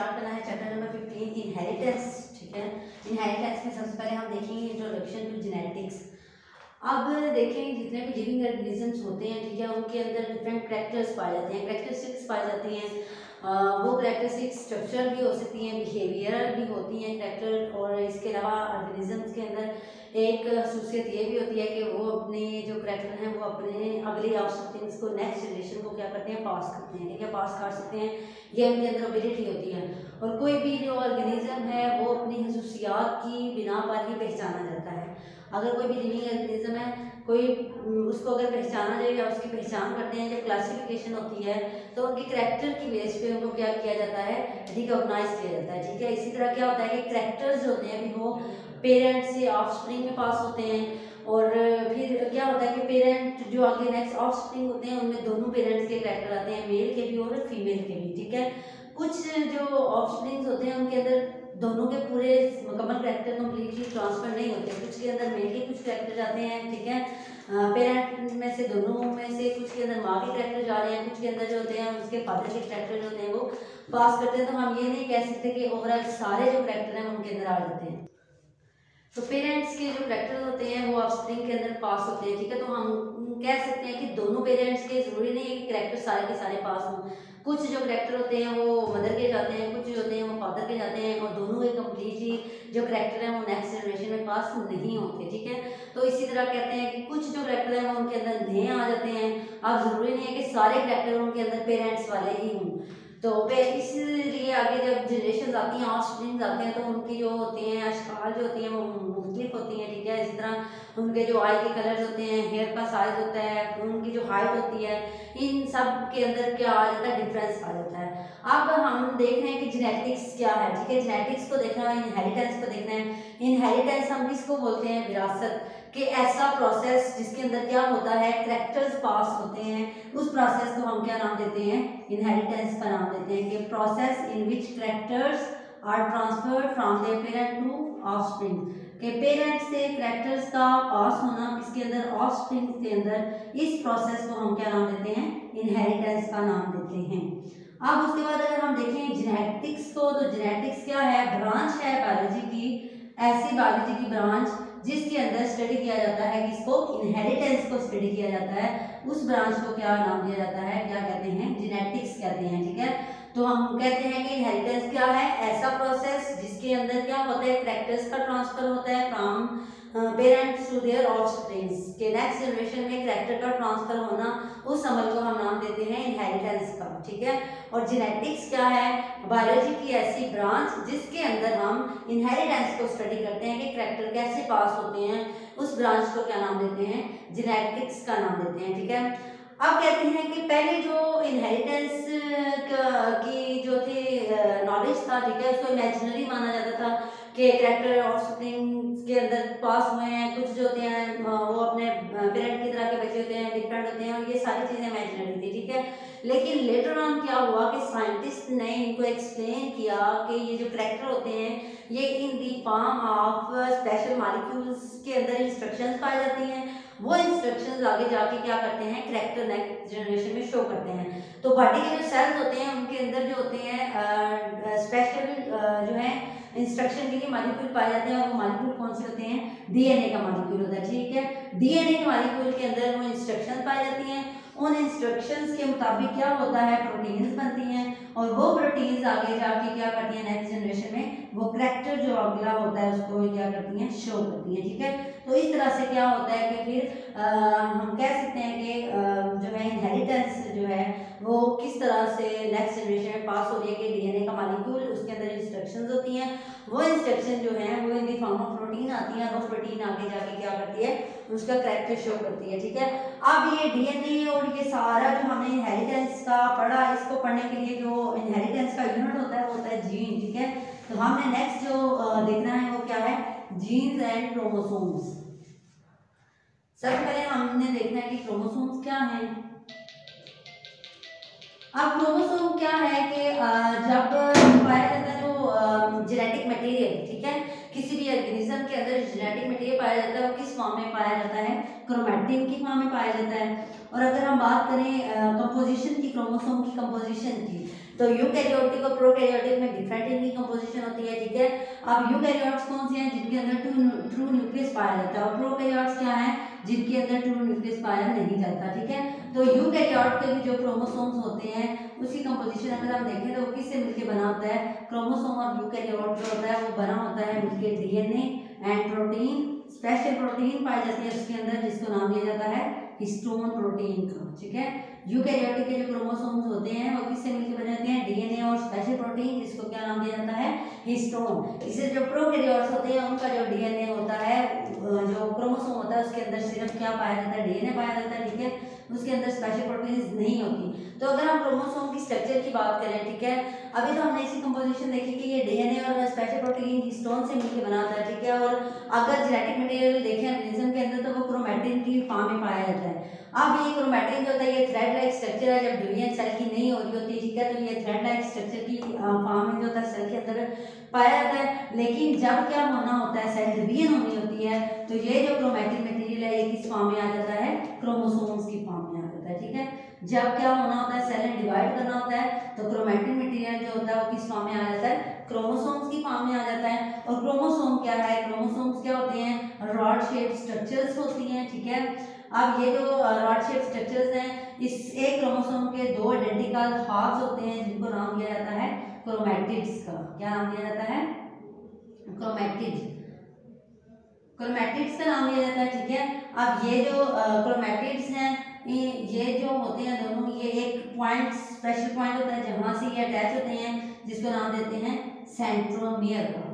Start करना है chapter number 15 inheritance. ठीक है, इनहेरिटेंस में सबसे पहले हम देखेंगे इंट्रोडक्शन टू जेनेटिक्स। अब देखें जितने भी लिविंग ऑर्गेनिजम्स होते हैं, ठीक है, उनके अंदर डिफरेंट कैरेक्टर्स पाए जाते हैं, कैरेक्टरिस्टिक्स पाई जाती हैं। वो कैरेक्टरिस्टिक्स स्ट्रक्चरल भी हो सकती हैं, बिहेवियरल भी होती हैं कैरेक्टर। और इसके अलावा ऑर्गेनिजम्स के अंदर एक खसूसियत ये भी होती है कि वो अपने जो कैरेक्टर हैं वो अपने अगली ऑफस्प्रिंग्स को, नेक्स्ट जनरेशन को क्या करते हैं, पास करते हैं। ठीक है, पास कर सकते हैं, ये उनके अंदर एबिलिटी होती है। और कोई भी जो ऑर्गेनिज्म है वो अपनी खसूसियात की बिना पर ही पहचाना जाता है। अगर कोई भी लिविंग ऑर्गेनिज्म है, कोई उसको अगर पहचाना जाए या उसकी पहचान करते हैं, जब क्लासिफिकेशन होती है तो उनके करैक्टर की बेस पे उनको क्या किया जाता है, रिकॉग्नाइज किया जाता है। ठीक है, इसी तरह क्या होता है कि करैक्टर्स होते हैं भी वो पेरेंट से ऑफस्प्रिंग में पास होते हैं। और फिर क्या होता है कि पेरेंट जो आगे नेक्स्ट ऑफस्प्रिंग होते हैं उनमें दोनों पेरेंट्स के करैक्टर आते हैं, मेल के भी और फीमेल के भी। ठीक है, कुछ जो ऑफस्प्रिंग्स होते हैं उनके अंदर दोनों के पूरे मुकम्मल करैक्टर कम्प्लीटली ट्रांसफर नहीं होते, कुछ के अंदर मेल के कुछ करैक्टर जाते हैं। ठीक है, पेरेंट में से दोनों में से कुछ के अंदर माँ के करैक्टर जा रहे हैं, कुछ के अंदर जो होते हैं उसके फादर के करैक्टर जो होते हैं वो पास करते हैं। तो हम ये नहीं कह सकते कि ओवरऑल सारे जो करैक्टर हैं उनके अंदर आ जाते हैं। तो पेरेंट्स के जो करैक्टर होते हैं वो ऑफस्प्रिंग के अंदर पास होते हैं। ठीक है, तो हम कह सकते हैं कि दोनों पेरेंट्स के जरूरी नहीं है कि करैक्टर सारे के सारे पास हों। कुछ जो करैक्टर होते हैं वो मदर के जाते हैं, कुछ जो होते हैं वो फादर के जाते हैं, और दोनों के कम्प्लीटली जो करैक्टर हैं वो नेक्स्ट जनरेशन में पास नहीं होते। ठीक है, तो इसी तरह कहते हैं कि कुछ जो करैक्टर हैं वो उनके अंदर नए आ जाते हैं। अब जरूरी नहीं है कि सारे करैक्टर उनके अंदर पेरेंट्स वाले ही हों। तो इसलिए आगे जब जनरेशन आती हैं, ऑफस्प्रिंग्स आते हैं, तो उनकी जो होती हैं अशकाल जो होती हैं वो मुख्तलिफ होती हैं। ठीक है, इसी तरह उनके जो आई के कलर्स होते हैं, हेयर का साइज होता है, उनकी जो हाइट होती है, इन सब के अंदर क्या आ जाता है, डिफरेंस आ जाता है। अब हम देख रहे हैं कि जेनेटिक्स क्या है। ठीक है, जेनेटिक्स को देखना है, इनहेरिटेंस को देखना है। इनहेरिटेंस हम किसको बोलते हैं, विरासत कि ऐसा प्रोसेस जिसके अंदर क्या होता है, करैक्टर्स पास होते हैं, उस प्रोसेस को हम क्या नाम देते हैं, इनहेरिटेंस का नाम देते हैं। कि process in which characters are transferred from their parent to offspring, के पेरेंट से करैक्टर्स का पास होना किसके अंदर, ऑफस्प्रिंग के अंदर, इस प्रोसेस को हम क्या नाम देते हैं, इनहेरिटेंस का नाम देते हैं। अब उसके बाद अगर हम देखें जेनेटिक्स को, तो जेनेटिक्स क्या है, ब्रांच है बायोलॉजी की, ऐसी बायोलॉजी की ब्रांच जिसके अंदर स्टडी किया जाता है, किसको, इनहेरिटेंस को स्टडी किया जाता है। उस ब्रांच को क्या नाम दिया जाता है, क्या कहते हैं, जेनेटिक्स कहते हैं। ठीक है, तो हम कहते हैं कि इनहेरिटेंस क्या है, ऐसा प्रोसेस जिसके अंदर क्या होता है, करैक्टर्स का ट्रांसफर होता है from parents to their offsprings, के नेक्स्ट जनरेशन में करैक्टर का ट्रांसफर होना, उस अमल को हम नाम देते हैं इनहेरिटेंस का। ठीक है, और जेनेटिक्स क्या है, बायोलॉजी की ऐसी ब्रांच जिसके अंदर हम इनहेरिटेंस को स्टडी करते हैं कि करैक्टर कैसे पास होते हैं, उस ब्रांच को क्या नाम देते हैं, जेनेटिक्स का नाम देते हैं। ठीक है, अब कहते हैं कि पहले जो इनहेरिटेंस की जो थी नॉलेज था, ठीक है, उसको इमेजिनरी माना जाता था कि करैक्टर ऑफस्प्रिंग के अंदर पास हुए हैं, कुछ जो होते हैं वो अपने पेरेंट की तरह के बच्चे होते हैं, डिफरेंट होते हैं, और ये सारी चीज़ें इमेजिनरी थी। ठीक है, लेकिन लेटर ऑन क्या हुआ कि साइंटिस्ट ने इनको एक्सप्लेन किया कि ये जो करैक्टर होते हैं ये in the form of special molecules के अंदर इंस्ट्रक्शंस पाई जाती हैं। वो इंस्ट्रक्शंस आगे जाके क्या करते हैं, करैक्टर नेक्स्ट जनरेशन में शो करते हैं। तो बॉडी के जो सेल्स होते हैं उनके अंदर जो होते हैं स्पेशल जो है इंस्ट्रक्शन के लिए मॉलिक्यूल पाए जाते हैं, और वो मॉलिक्यूल कौन से होते हैं, डीएनए का मॉलिक्यूल होता है। ठीक है, डीएनए के मॉलिक्यूल के अंदर वो इंस्ट्रक्शन पाई जाती हैं, उन इंस्ट्रक्शंस के मुताबिक क्या होता है, प्रोटीन्स बनती हैं, और वो प्रोटीन्स आगे जाके क्या करती हैं, नेक्स्ट जनरेशन में वो करैक्टर जो अगला होता है उसको क्या करती हैं, शो करती हैं। ठीक है, तो इस तरह से क्या होता है कि फिर हम कह सकते हैं कि जो है इनहेरिटेंस जो है वो किस तरह से नेक्स्ट जनरेशन में पास हो रही है कि डीएनए का मॉलिक्यूल, उसके अंदर इंस्ट्रक्शंस होती हैं, वो इंस्ट्रक्शन जो है वो in the form of protein आती हैं, और वो प्रोटीन आगे जाके क्या करती है, उसका करैक्टर शो करती है। ठीक है, अब ये डीएनए और ये सारा जो हमने इनहेरिटेंस का पढ़ा, इसको पढ़ने के लिए जो इनहेरिटेंस का यूनिट होता है वो होता है जीन। ठीक है, तो हमने नेक्स्ट जो देखना है वो क्या है, जीन्स एंड क्रोमोसोम्स। सबसे पहले हमने देखना है कि क्रोमोसोम्स क्या हैं। अब क्रोमोसोम क्या है कि जब पाया जाता है जो जेनेटिक मटेरियल, ठीक है, किसी भी ऑर्गेनिज्म के अंदर जेनेटिक मटेरियल पाया जाता है वो किस फॉर्म में पाया जाता है, क्रोमैटिन की फॉर्म में पाया जाता है। और अगर हम बात करें कंपोजिशन की, क्रोमोसोम की कंपोजिशन की, तो यूकैरियोटिक और प्रोकैरियोटिक में डिफरेंट इनकी कंपोजिशन होती है, ठीक है। अब यूकैरियोट्स कौन से हैं? जिनके अंदर ट्रू न्यूक्लियस पाया जाता है, और प्रोकैरियोट्स क्या है? जिनके अंदर ट्रू न्यूक्लियस पाया नहीं जाता, ठीक है। तो यूकैरियोट के भी जो क्रोमोसोम्स होते हैं उसकी कंपोजिशन अगर हम देखें तो वो किससे मिलकर बना होता है? क्रोमोसोम और यूकैरियोट जो होता है वो बना होता है मिलकर DNA and protein, special protein पाई जाती है उसके अंदर, जिसको नाम दिया जाता है हिस्टोन प्रोटीन का, ठीक है। यूकैरियोटिक के जो क्रोमोसोम्स होते हैं वो किससे मिलकर बने होते हैं? डीएनए और स्पेशल प्रोटीन, जिसको क्या नाम दिया जाता है? हिस्टोन। इसे जो प्रोकैरियोट्स होते हैं उनका जो डीएनए होता है, जो क्रोमोसोम होता है उसके अंदर सिर्फ क्या पाया जाता है? डीएनए पाया जाता है, ठीक है। उसके अंदर स्पेशल प्रोटीन्स नहीं होती। तो अगर हम क्रोमोसोम की स्ट्रक्चर की बात करें, ठीक है, अभी तो हमने इसी कंपोजिशन देखी कि ये डीएनए और स्पेशल प्रोटीन हिस्टोन से मिलकर बनाता है, ठीक है। और अगर जेनेटिक मटेरियल देखें ऑर्गेनिज्म के अंदर तो वो क्रोमैटिन की फॉर्म में पाया जाता है। अब ये क्रोमैटिन जो होता है ये थ्रेड लाइक स्ट्रक्चर है, जब डिवीजन सेल की नहीं हो रही होती, ठीक है, तो ये थ्रेड लाइक स्ट्रक्चर की फॉर्म में जो होता है सेल के अंदर पाया जाता है। लेकिन जब क्या होना होता है? सेल डिवीजन होनी होती है, तो ये जो क्रोमैटिन मटेरियल है ये किस फॉर्म में आ जाता है? क्रोमोसोम्स की फॉर्म में आ जाता है, ठीक है। जब क्या होना होता है? सेल डिवाइड करना होता है, तो क्रोमैटिन मटेरियल जो होता है वो किस फॉर्म में आ जाता है? क्रोमोसोम्स की फॉर्म में आ जाता है। और क्रोमोसोम क्या है? क्रोमोसोम्स क्या होते हैं? रॉड शेप स्ट्रक्चर्स होती हैं, ठीक है। अब ये जो रॉड शेप स्ट्रक्चर्स हैं, इस एक क्रोमोसोम के दो आइडेंटिकल हाफ्स होते हैं जिनको नाम दिया जाता है क्रोमैटिड्स का। क्या नाम दिया जाता है? क्रोमैटिड्स। क्रोमैटिड्स का नाम दिया जाता है, ठीक है। अब ये जो क्रोमैटिड्स हैं ये जो होते हैं दोनों, ये एक पॉइंट, स्पेशल पॉइंट होता है जहां से ये अटैच होते हैं, जिसको नाम देते हैं सेंट्रोमियर का।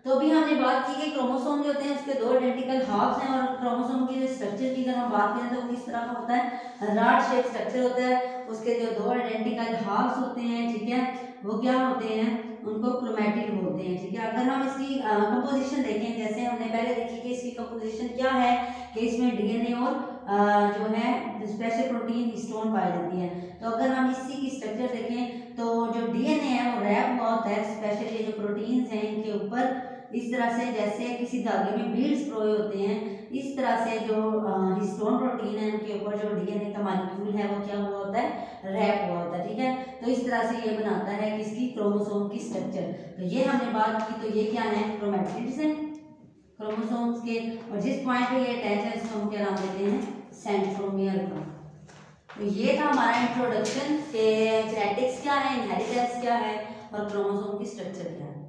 तो अभी हमने बात की कि क्रोमोसोम जो होते हैं उसके दो आइडेंटिकल हाफ्स हैं, और क्रोमोसोम की स्ट्रक्चर की अगर हम बात करें तो किस तरह का होता है? रॉड शेप स्ट्रक्चर होता है। उसके जो दो आइडेंटिकल हाफ्स होते हैं, ठीक है, वो क्या होते हैं? उनको क्रोमैटिड बोलते हैं, ठीक है। अगर हम इसकी कंपोजिशन देखें, जैसे हमने पहले देखी कि इसकी कंपोजिशन क्या है, कि इसमें डीएनए और जो है स्पेशल प्रोटीन हिस्टोन पाई जाती है। तो अगर हम इसी की स्ट्रक्चर देखें तो जो डीएनए है वो रैप हुआ होता है, स्पेशल ये जो प्रोटीन्स हैं इनके ऊपर इस तरह से, जैसे किसी धागे में बीड्स परोए होते हैं, इस तरह से जो हिस्टोन प्रोटीन है उनके ऊपर जो डीएनए का मॉलिक्यूल है वो क्या हुआ होता है? रैप हुआ होता है, ठीक है। तो इस तरह से ये बनाता है किसकी? क्रोमोसोम की स्ट्रक्चर। तो ये हमने बात की, तो ये क्या है? क्रोमैटिड्स हैं क्रोमोसोम्स के, और जिस पॉइंट पे ये अटैच है इसको हम क्या नाम देते हैं? सेंट्रोमियर का। तो ये था हमारा इंट्रोडक्शन के जेनेटिक्स क्या है, इनहेरिटेंस क्या है और क्रोमोसोम की स्ट्रक्चर क्या है।